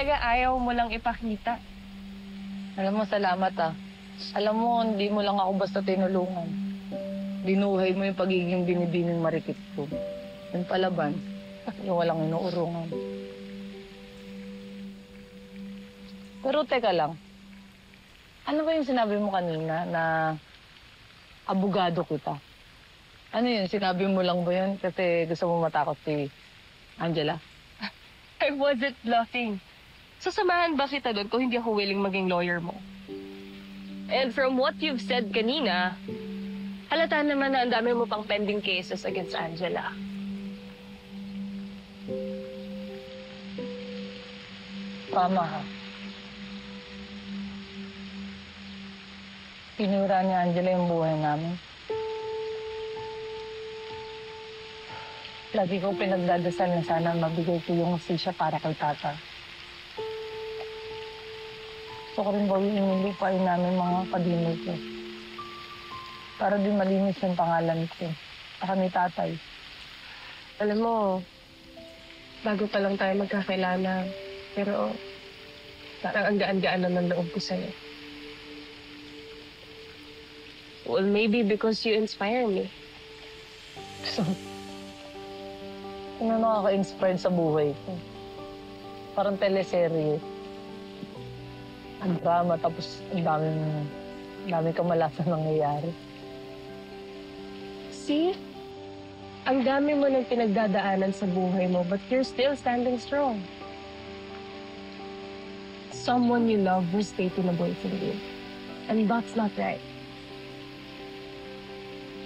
talaga ayaw mo lang ipakita. Alam mo, salamat ah. Alam mo, hindi mo lang ako basta tinulungan. Binuhay mo yung pagiging binibining marikit ko. Yung palaban, yung walang inuurungan. Pero teka lang, ano ba yung sinabi mo kanina na abogado kita? Ano yun, sinabi mo lang ba yun kasi gusto mo matakot si Angela? I wasn't bluffing. Sasamahan ba kita doon kung hindi ako willing maging lawyer mo? And from what you've said kanina, halata naman na ang dami mo pang pending cases against Angela. Tama ha. Pinura ni Angela yung buhay namin. Lagi ko pinagdadasal na sana mabigay ko yung hustisya para kay tata. Gusto ko rin gawin yung lupain namin mga kadinay ko. Para din malinis yung pangalan ko. Saka ni tatay. Alam mo, bago pa lang tayo magkakilala, pero parang ang gaan-gaan na ng loob ko sa'yo. Well, maybe because you inspire me. So, ano nakaka-inspired sa buhay ko? Parang teleserye. Ang drama, tapos ang daming kamalasan nangyayari. See? Ang dami mo ng pinagdadaanan sa buhay mo, but you're still standing strong. Someone you love will stay tinaboy from you. And that's not right.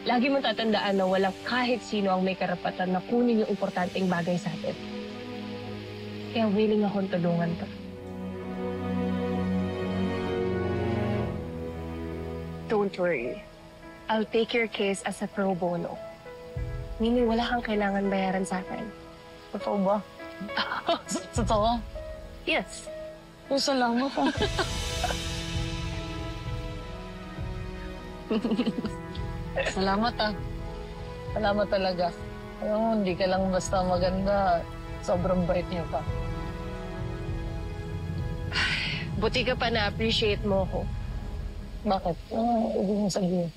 Lagi mo tatandaan na walang kahit sino ang may karapatan na kunin yung importanteng bagay sa atin. Kaya willing akong tulungan ka. Don't worry. I'll take your case as a pro bono. Meaning wala kang kailangan bayaran sa akin. Totoo ba? Totoo? Yes. Salamat ah. Salamat ah. Salamat talaga. Alam mo, hindi ka lang basta maganda. Sobrang bait niyo pa. Buti ka pa na-appreciate mo ko. Bakit? Ano ibig mo sabihin?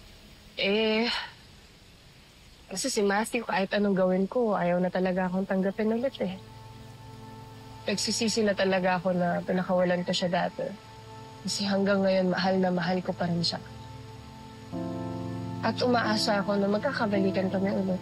Kasi si Matthew, kahit anong gawin ko, ayaw na talaga akong tanggapin ulit eh. Nagsisisi na talaga ako na pinakawalan ko siya dati. Kasi hanggang ngayon, mahal na mahal ko pa rin siya. At umaasa ako na magkakabalikan kami ulit.